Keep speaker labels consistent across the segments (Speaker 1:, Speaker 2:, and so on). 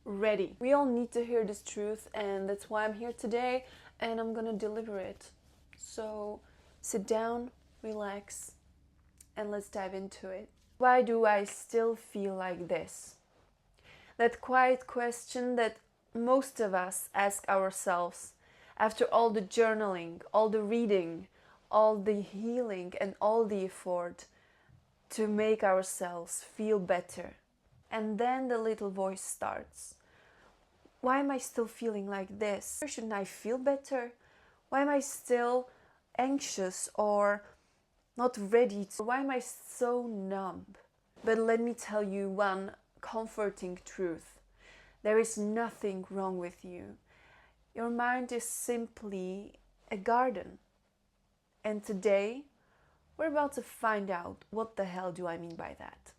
Speaker 1: ready. We all need to hear this truth, and that's why I'm here today, and I'm gonna deliver it. So sit down, relax, and let's dive into it. Why do I still feel like this? That quiet question that most of us ask ourselves after all the journaling, all the reading, all the healing, and all the effort to make ourselves feel better. And then the little voice starts. Why am I still feeling like this? Shouldn't I feel better? Why am I still anxious or not ready? Why am I so numb? But let me tell you one comforting truth. There is nothing wrong with you. Your mind is simply a garden. And today, we're about to find out what the hell do I mean by that.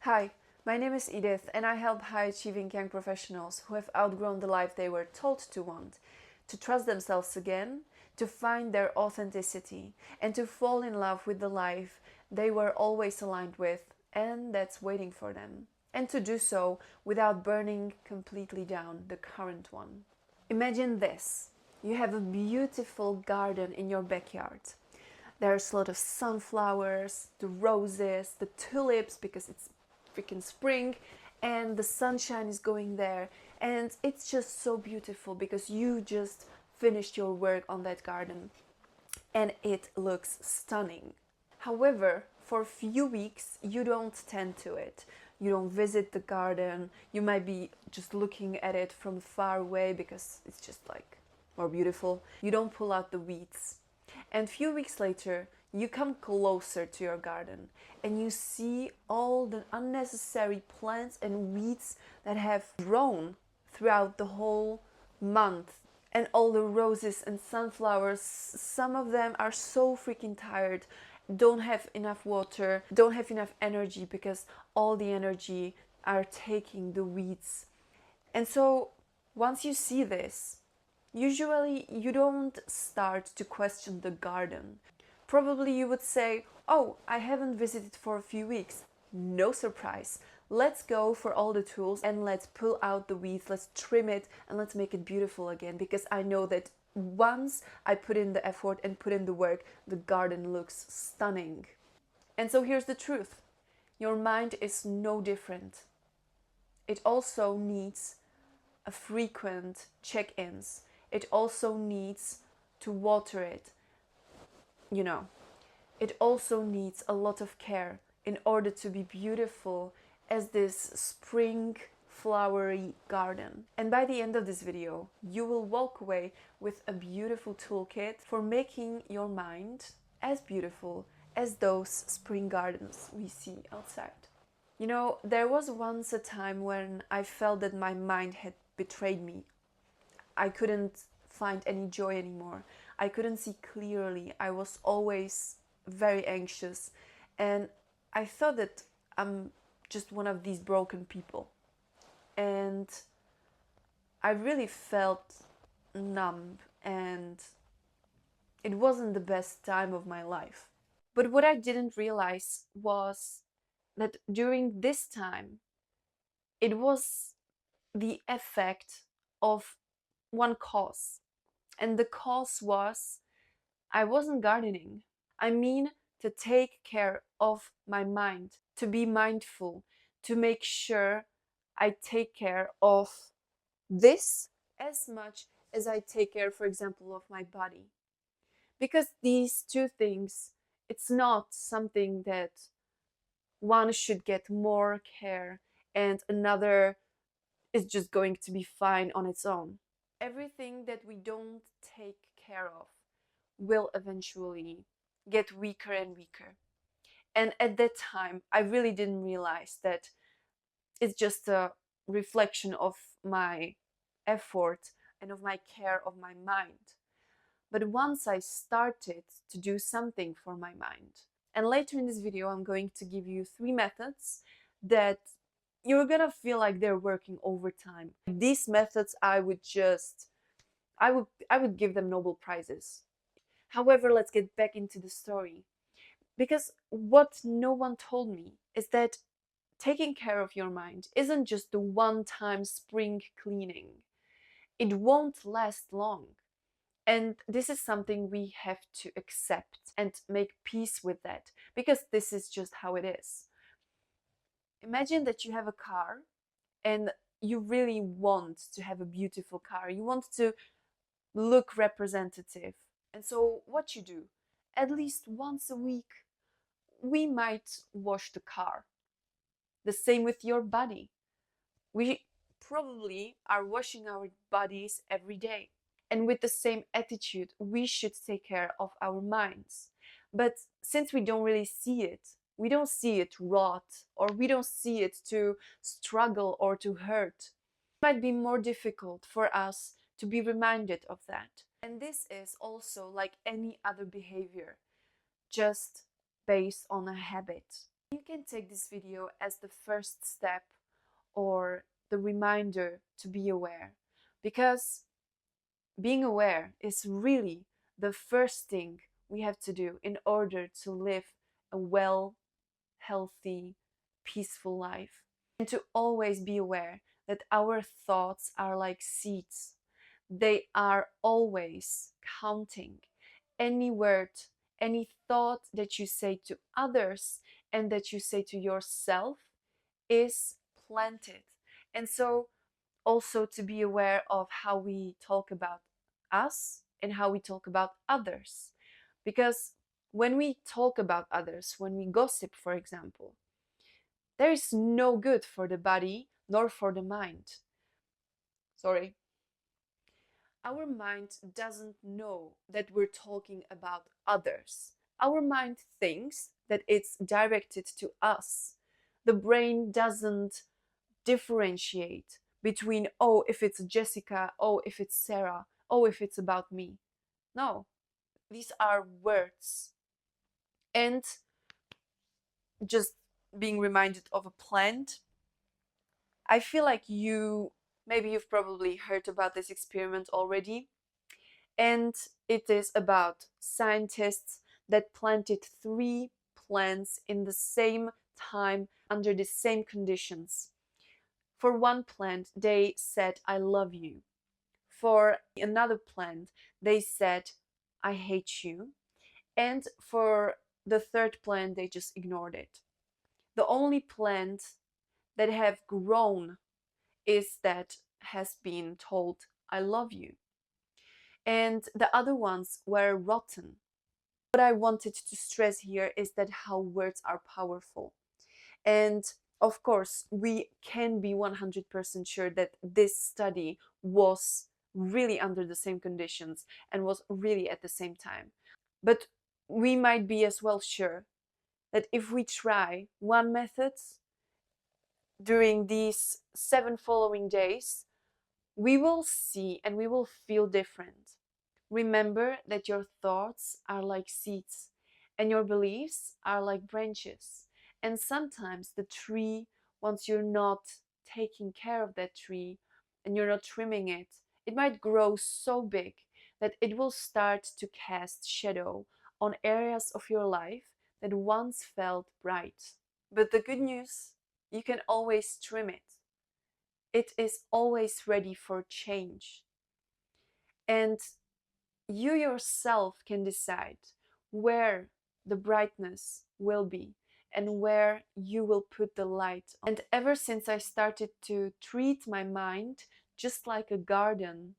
Speaker 1: Hi, my name is Edith, and I help high-achieving young professionals who have outgrown the life they were told to want, to trust themselves again, to find their authenticity, and to fall in love with the life they were always aligned with and that's waiting for them, and to do so without burning completely down the current one. Imagine this. You have a beautiful garden in your backyard. There's a lot of sunflowers, the roses, the tulips because it's freaking spring, and the sunshine is going there, and it's just so beautiful because you just finished your work on that garden and it looks stunning. However, for a few weeks you don't tend to it. You don't visit the garden. You might be just looking at it from far away because it's just like more beautiful. You don't pull out the weeds. And a few weeks later, you come closer to your garden and you see all the unnecessary plants and weeds that have grown throughout the whole month. And all the roses and sunflowers, some of them are so freaking tired, don't have enough water, don't have enough energy because all the energy are taking the weeds. And so once you see this, usually you don't start to question the garden. Probably you would say, oh, I haven't visited for a few weeks. No surprise. Let's go for all the tools and let's pull out the weeds, let's trim it and let's make it beautiful again, because I know that once I put in the effort and put in the work, the garden looks stunning. And so here's the truth. Your mind is no different. It also needs a frequent check-ins. It also needs to water it. It also needs a lot of care in order to be beautiful as this spring flowery garden. And by the end of this video, you will walk away with a beautiful toolkit for making your mind as beautiful as those spring gardens we see outside. There was once a time when I felt that my mind had betrayed me. I couldn't find any joy anymore. I couldn't see clearly. I was always very anxious, and I thought that I'm just one of these broken people. And I really felt numb, and it wasn't the best time of my life. But what I didn't realize was that during this time, it was the effect of one cause. And the cause was I wasn't gardening. I mean, to take care of my mind, to be mindful, to make sure I take care of this as much as I take care, for example, of my body. Because these two things, it's not something that one should get more care and another is just going to be fine on its own. Everything that we don't take care of will eventually get weaker and weaker. And at that time, I really didn't realize that it's just a reflection of my effort and of my care of my mind. But once I started to do something for my mind, and later in this video, I'm going to give you 3 methods that you're gonna feel like they're working overtime. These methods, I would give them Nobel Prizes. However, let's get back into the story. Because what no one told me is that taking care of your mind isn't just the one-time spring cleaning. It won't last long. And this is something we have to accept and make peace with that, because this is just how it is. Imagine that you have a car and you really want to have a beautiful car. You want to look representative. And so, what you do, at least once a week, we might wash the car. The same with your body. We probably are washing our bodies every day. And with the same attitude, we should take care of our minds. But since we don't really see it, we don't see it rot, or we don't see it to struggle or to hurt, it might be more difficult for us to be reminded of that. And this is also like any other behavior, just based on a habit. You can take this video as the first step or the reminder to be aware, because being aware is really the first thing we have to do in order to live a well, healthy, peaceful life. And to always be aware that our thoughts are like seeds. They are always counting. Any word, any thought that you say to others and that you say to yourself is planted. And so also to be aware of how we talk about us and how we talk about others. Because when we talk about others, when we gossip, for example, there is no good for the body nor for the mind. Sorry. Our mind doesn't know that we're talking about others. Our mind thinks that it's directed to us. The brain doesn't differentiate between, oh, if it's Jessica, oh, if it's Sarah, oh, if it's about me. No, these are words. And just being reminded of a plant, I feel like maybe you've probably heard about this experiment already. And it is about scientists that planted 3 plants in the same time under the same conditions. For one plant, they said, I love you. For another plant, they said, I hate you. And for the third plant, they just ignored it. The only plant that have grown is that has been told, I love you. And the other ones were rotten. What I wanted to stress here is that how words are powerful. And of course, we can be 100% sure that this study was really under the same conditions and was really at the same time. But we might be as well sure that if we try one method during these 7 following days, we will see and we will feel different. Remember that your thoughts are like seeds and your beliefs are like branches. And sometimes the tree, once you're not taking care of that tree and you're not trimming it, it might grow so big that it will start to cast shadow on areas of your life that once felt bright. But the good news, you can always trim it. It is always ready for change. And you yourself can decide where the brightness will be and where you will put the light. And ever since I started to treat my mind just like a garden,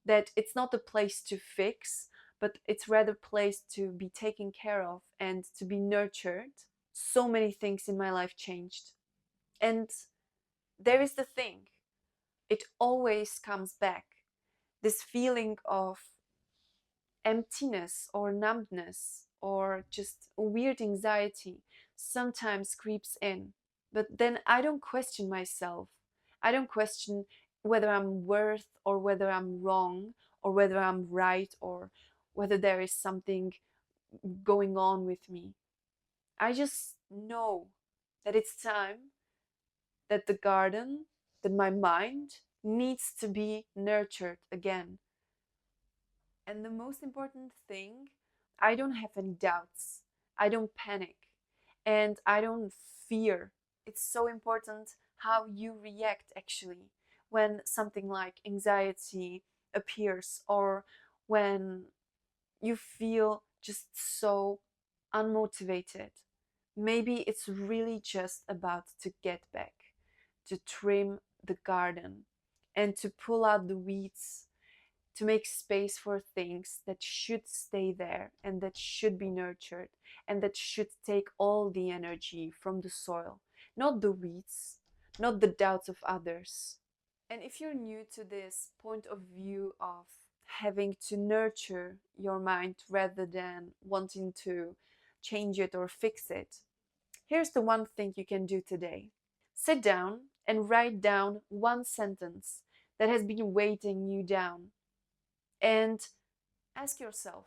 Speaker 1: that it's not a place to fix, but it's rather a place to be taken care of and to be nurtured, so many things in my life changed. And there is the thing, it always comes back. This feeling of emptiness or numbness or just weird anxiety sometimes creeps in. But then I don't question myself. I don't question whether I'm worth or whether I'm wrong or whether I'm right or whether there is something going on with me. I just know that it's time that the garden, that my mind needs to be nurtured again. And the most important thing, I don't have any doubts. I don't panic. And I don't fear. It's so important how you react actually when something like anxiety appears, or when you feel just so unmotivated. Maybe it's really just about to get back, to trim the garden, and to pull out the weeds, to make space for things that should stay there and that should be nurtured and that should take all the energy from the soil, not the weeds, not the doubts of others. And if you're new to this point of view of having to nurture your mind rather than wanting to change it or fix it, here's the one thing you can do today. Sit down and write down one sentence that has been weighting you down, and ask yourself,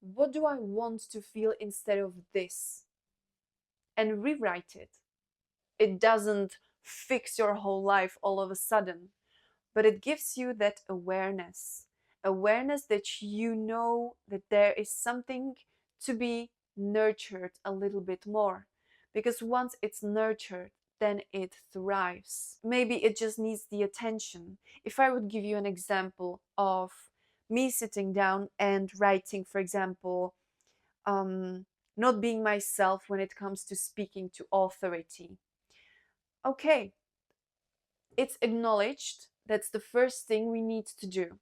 Speaker 1: what do I want to feel instead of this? And rewrite it. It doesn't fix your whole life all of a sudden, but it gives you that awareness that you know that there is something to be nurtured a little bit more. Because once it's nurtured, then it thrives. Maybe it just needs the attention. If I would give you an example of me sitting down and writing, for example, not being myself when it comes to speaking to authority. Okay, it's acknowledged. That's the first thing we need to do.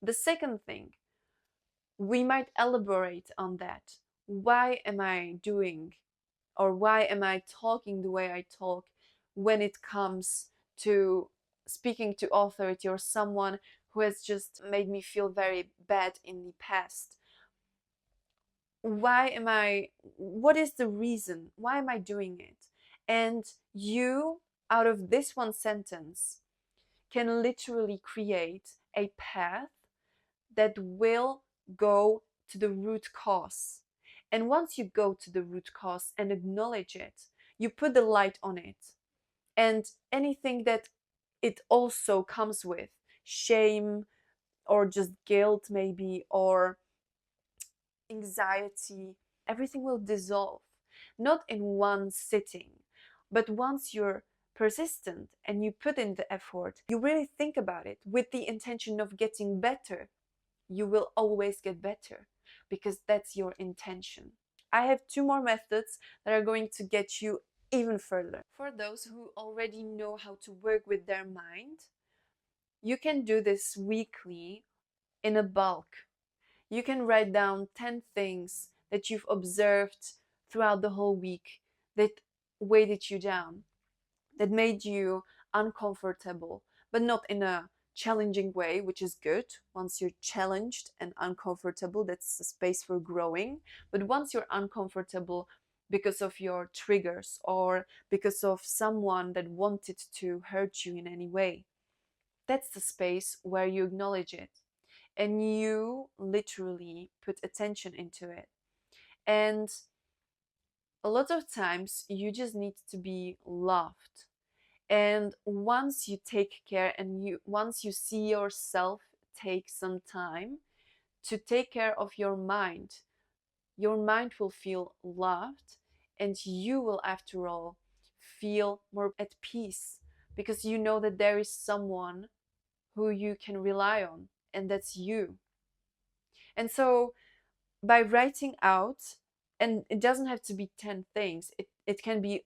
Speaker 1: The second thing, we might elaborate on that. Why am I doing, or why am I talking the way I talk when it comes to speaking to authority or someone who has just made me feel very bad in the past? What is the reason? Why am I doing it? And you, out of this one sentence, can literally create a path that will go to the root cause. And once you go to the root cause and acknowledge it, you put the light on it. And anything that it also comes with, shame or just guilt, maybe, or anxiety, everything will dissolve. Not in one sitting, but once you're persistent and you put in the effort, you really think about it with the intention of getting better, you will always get better because that's your intention. I have two more methods that are going to get you even further. For those who already know how to work with their mind, you can do this weekly in a bulk. You can write down 10 things that you've observed throughout the whole week that weighted you down, that made you uncomfortable, but not in a challenging way, which is good. Once you're challenged and uncomfortable, that's a space for growing. But once you're uncomfortable because of your triggers or because of someone that wanted to hurt you in any way, that's the space where you acknowledge it and you literally put attention into it. And a lot of times you just need to be loved. And once you take care and once you see yourself take some time to take care of your mind will feel loved, and you will, after all, feel more at peace because you know that there is someone who you can rely on, and that's you. And so by writing out, and it doesn't have to be 10 things, it can be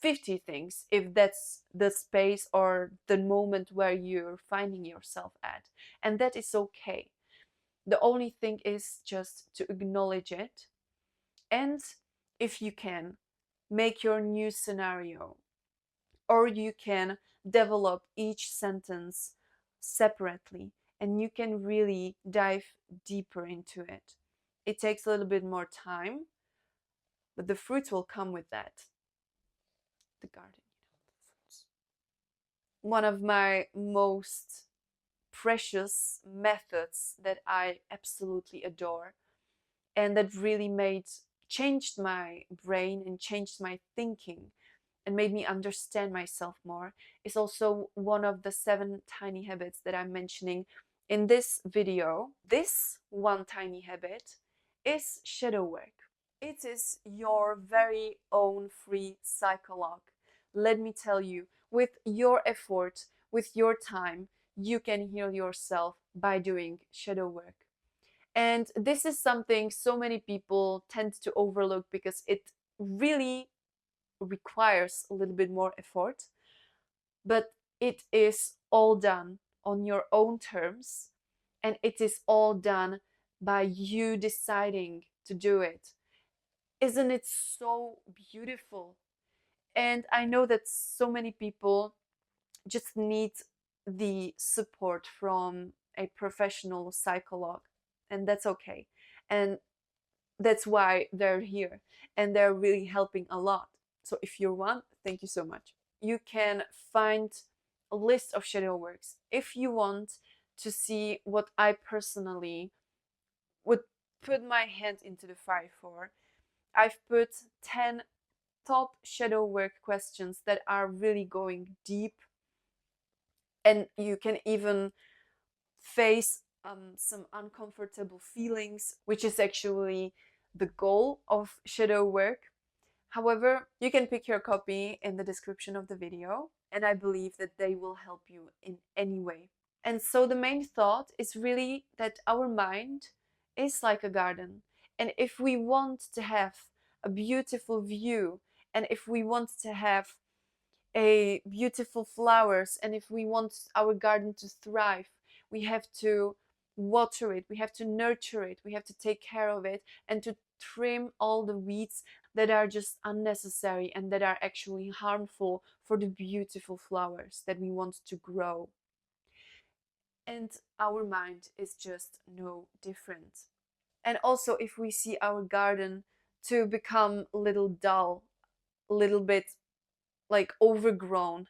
Speaker 1: 50 things if that's the space or the moment where you're finding yourself at. And that is okay. The only thing is just to acknowledge it. And if you can, make your new scenario, or you can develop each sentence separately and you can really dive deeper into it. It takes a little bit more time, but the fruits will come with that. The garden, the fruits. One of my most precious methods that I absolutely adore and that really changed my brain and changed my thinking and made me understand myself more is also one of the 7 tiny habits that I'm mentioning in this video. This one tiny habit is shadow work. It is your very own free psychologue let me tell you, with your effort, with your time, you can heal yourself by doing shadow work. And this is something so many people tend to overlook because it really requires a little bit more effort, but it is all done on your own terms, and it is all done by you deciding to do it. Isn't it so beautiful? And I know that so many people just need the support from a professional psychologue, and that's okay. And that's why they're here, and they're really helping a lot. So if you're one, thank you so much. You can find a list of shadow works if you want to see what I personally would put my hand into the fire for. I've put 10 top shadow work questions that are really going deep, and you can even face some uncomfortable feelings, which is actually the goal of shadow work. However, you can pick your copy in the description of the video, and I believe that they will help you in any way. And so the main thought is really that our mind is like a garden. And if we want to have a beautiful view, and if we want to have a beautiful flowers, and if we want our garden to thrive, we have to water it, we have to nurture it, we have to take care of it, and to trim all the weeds that are just unnecessary and that are actually harmful for the beautiful flowers that we want to grow. And our mind is just no different. And also, if we see our garden to become a little dull, a little bit like overgrown,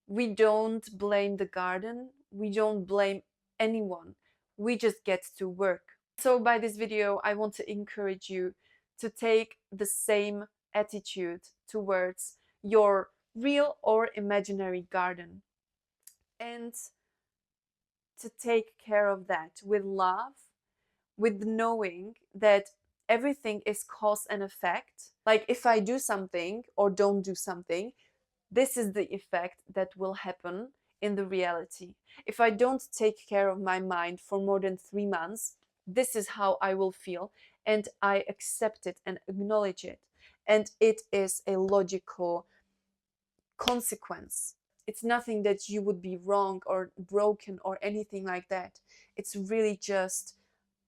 Speaker 1: we don't blame the garden, we don't blame anyone, we just get to work. So by this video, I want to encourage you to take the same attitude towards your real or imaginary garden, and to take care of that with love, with knowing that everything is cause and effect. Like if I do something or don't do something, this is the effect that will happen in the reality. If I don't take care of my mind for more than 3 months, this is how I will feel, and I accept it and acknowledge it. And it is a logical consequence. It's nothing that you would be wrong or broken or anything like that. It's really just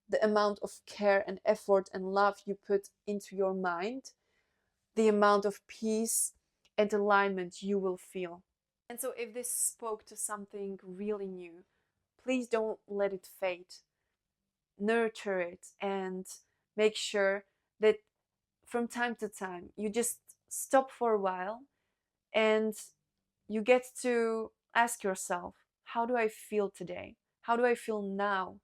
Speaker 1: the amount of care and effort and love you put into your mind, the amount of peace and alignment you will feel. And so, if this spoke to something really new, please don't let it fade. Nurture it and make sure that from time to time you just stop for a while and you get to ask yourself, how do I feel today? How do I feel now?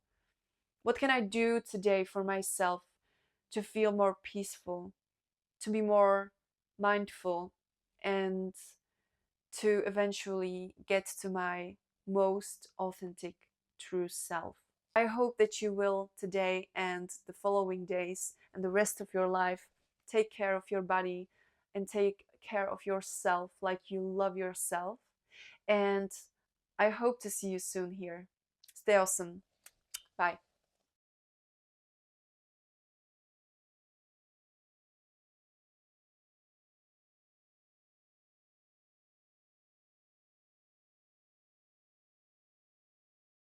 Speaker 1: What can I do today for myself to feel more peaceful, to be more mindful, and to eventually get to my most authentic, true self? I hope that you will today and the following days and the rest of your life take care of your body and take care of yourself like you love yourself. And I hope to see you soon here. Stay awesome. Bye.